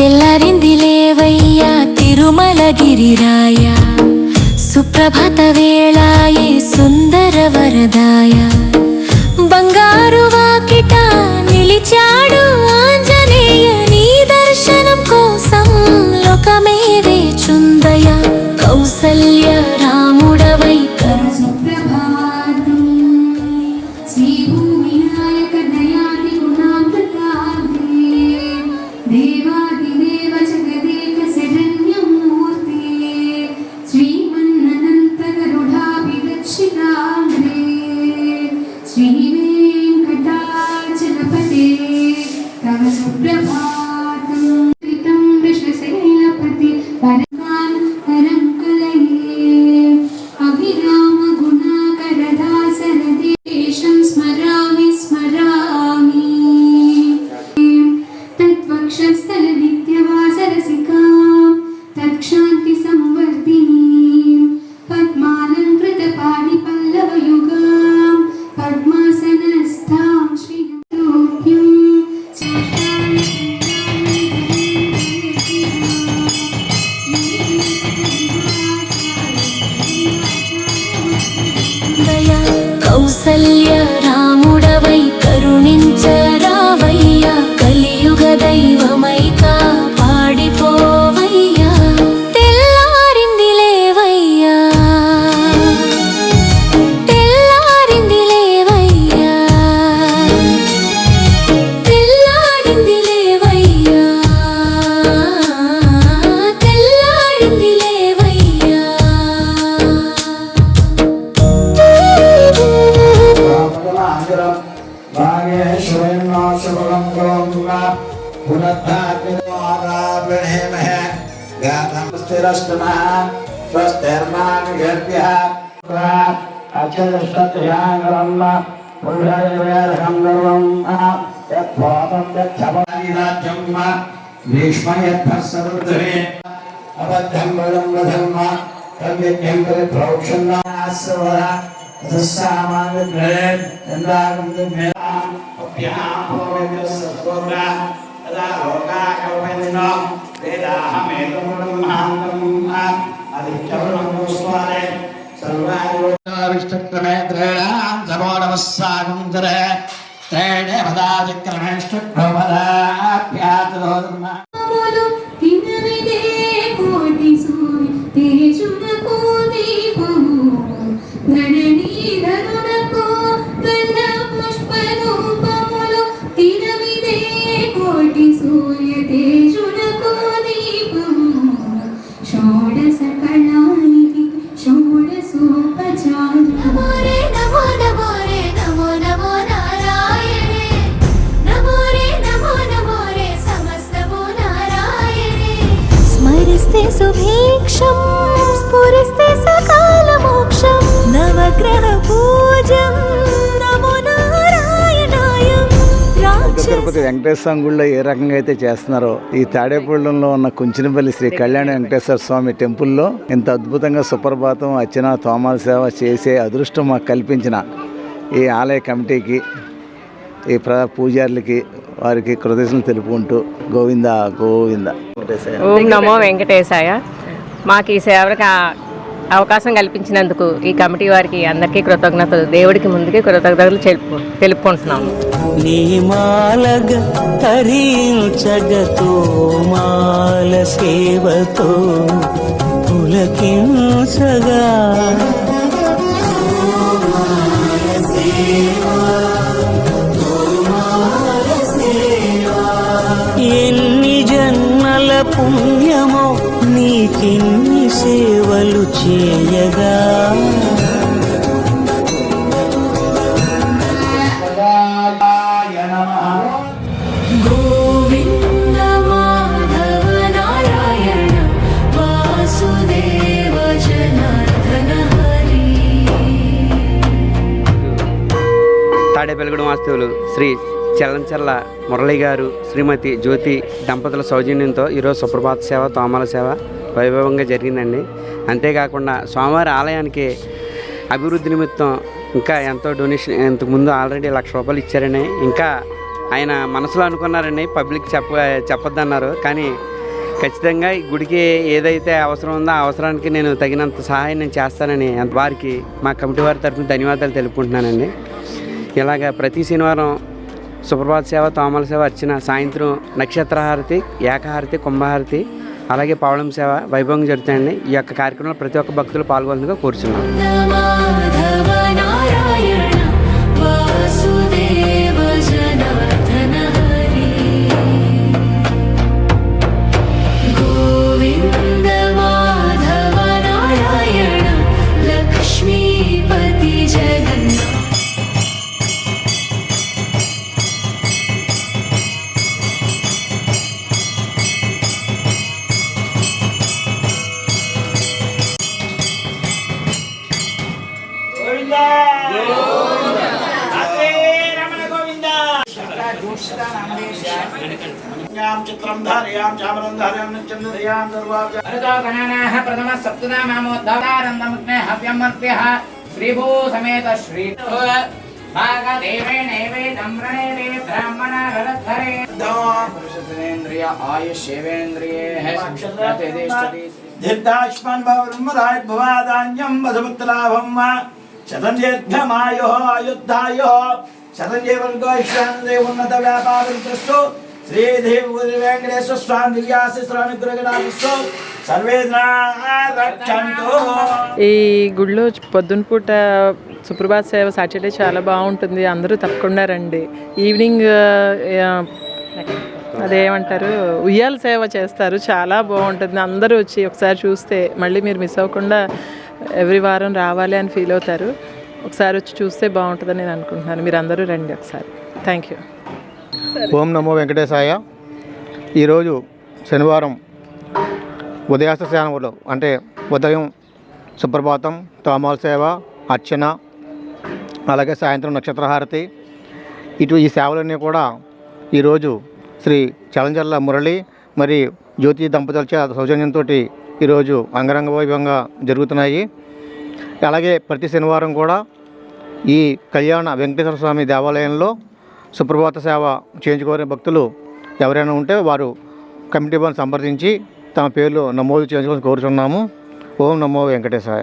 తెల్లారింది లేవయ్యా తిరుమలగిరిరాయ, సుప్రభాత వేళాయే సుందర వరదాయ. బంగారు వాకిట నిలిచాడు ఆంజనేయ, నీ దర్శనం కోసం లోకమే వేచుందయ. కౌసల్య రాముడవై కౌసల్య రాముడవై కరుణించరావయ్యా, కలియుగ దైవమై కాపాడిపోవయ్యా. తెల్లారింది లేవయ్యా, తెల్లారింది లేవయ్యా, తెల్లారింది లేవయ్యా, తెల్లారింది లేవయ్యా. సుభీక్షం స్ఫురిస్తే సకాల మోక్షం, నవగ్రహ పూజం నమో నారాయణాయం. తిరుపతి వెంకటేశ్వర స్వామి గుడిలో ఏ రకంగా అయితే చేస్తున్నారో, ఈ తాడేపల్లిలో ఉన్న కుంచినపల్లి శ్రీ కళ్యాణ వెంకటేశ్వర స్వామి టెంపుల్లో ఇంత అద్భుతంగా సుప్రభాతం అర్చన తోమాల సేవ చేసే అదృష్టం మాకు కల్పించిన ఈ ఆలయ కమిటీకి, ఈ పూజారులకి, వారికి కృతజ్ఞతలు తెలుపుకుంటూ గోవింద గోవింద. ఓం నమో వెంకటేశాయ. మాకు ఈ సేవలకు అవకాశం కల్పించినందుకు ఈ కమిటీ వారికి అందరికీ కృతజ్ఞతలు, దేవుడికి ముందుకి కృతజ్ఞతలు తెలుపుకుంటున్నాము. నీ మాలగ తరించగతో మాల సేవతో పులకించగా, ఎన్ని జన్మల పుణ్యమో నీకిన్ని సేవలు చేయగా. గోవింద మాధవ నారాయణ వాసుదేవ జనార్దన హరి. తాడేపల్లిగూడెం వాస్తవులు శ్రీ చల్లంచర్ల మురళి గారు, శ్రీమతి జ్యోతి దంపతుల సౌజన్యంతో ఈరోజు సుప్రభాత సేవ తోమాల సేవ వైభవంగా జరిగిందండి. అంతేకాకుండా స్వామివారి ఆలయానికి అభివృద్ధి నిమిత్తం ఇంకా ఎంతో డొనేషన్, ఇంతకుముందు ఆల్రెడీ 1,00,000 రూపాయలు ఇచ్చారని, ఇంకా ఆయన మనసులో అనుకున్నారండి, పబ్లిక్ చెప్పొద్దన్నారు. కానీ ఖచ్చితంగా ఈ గుడికి ఏదైతే అవసరం ఉందో ఆ అవసరానికి నేను తగినంత సహాయం నేను చేస్తానని వారికి మా కమిటీ వారి తరఫున ధన్యవాదాలు తెలుపుకుంటున్నానండి. ఇలాగ ప్రతి శనివారం సుప్రభాత సేవ, తోమాల సేవ, అర్చన, సాయంత్రం నక్షత్రహారతి, ఏకహారతి, కుంభహారతి, అలాగే పవళం సేవ వైభవంగా జరుగుతాయండి. ఈ యొక్క కార్యక్రమంలో ప్రతి ఒక్క భక్తులు పాల్గొనేందుకు కోరుచున్నాం. మాధవ నారాయణ వాసుదేవ జనార్దన హరి గోవింద మాధవ నారాయణ లక్ష్మీపతి జగన్నాథ చిత్రం ధారయాం చామరం ధారయాం నిత్యం ధారయాం సర్వాభ్య అనుతో గణనాః ప్రథమ సప్తనామోద్ధారణందముగ్నే హవ్యమర్ప్యః శ్రీభూ సమేత శ్రీ భాగదేవేణైవే దమ్రణేవే బ్రాహ్మణ రథధరే పురుషేంద్రియ ఆయుష్యేవేంద్రియే ప్రతిష్ఠతి దీర్ఘాయుష్మాన్ భవన్మదాయ భవాదాన్యం వధుపుత్రలాభం శతంజేర్ఘమాయో ఆయుద్ధాయో శతంజీవర్గోష్టానందే ఉన్నత వ్యాపారస్తు శ్రీదేవి వెంకటేశ్వర స్వామి దివ్యాశిస్వామిగ్రహరాజస్సు సర్వే రక్షంతు. ఈ గుడిలో పొద్దున పూట సుప్రభాత సేవ సాటర్డే చాలా బాగుంటుంది. అందరూ తప్పకుండా రండి. ఈవినింగ్ అదేమంటారు ఉయ్యాల సేవ చేస్తారు, చాలా బాగుంటుంది. అందరూ వచ్చి ఒకసారి చూస్తే మళ్ళీ మీరు మిస్ అవ్వకుండా ఎవ్రీ వారం రావాలి అని ఫీల్ అవుతారు. ఒకసారి వచ్చి చూస్తే బాగుంటుందని నేను అనుకుంటున్నాను. మీరు అందరూ రండి ఒకసారి. Thank you. ఓం నమో వెంకటేశాయ. ఈరోజు శనివారం ఉదయాస్త సేవలో అంటే ఉదయం సుప్రభాతం, తోమాల సేవ, అర్చన, అలాగే సాయంత్రం నక్షత్రహారతి, ఈ సేవలన్నీ కూడా ఈరోజు శ్రీ చలంచర్ల మురళి మరి జ్యోతి దంపతుల సౌజన్యంతో ఈరోజు అంగరంగ వైభవంగా జరుగుతున్నాయి. అలాగే ప్రతి శనివారం కూడా ఈ కళ్యాణ వెంకటేశ్వర స్వామి దేవాలయంలో సుప్రభాత సేవ చేయించుకోని భక్తులు ఎవరైనా ఉంటే వారు కమిటీ వారిని సంప్రదించి తమ పేర్లు నమోదు చేసుకోవాలని కోరుచున్నాము. ఓం నమో వెంకటేశాయ.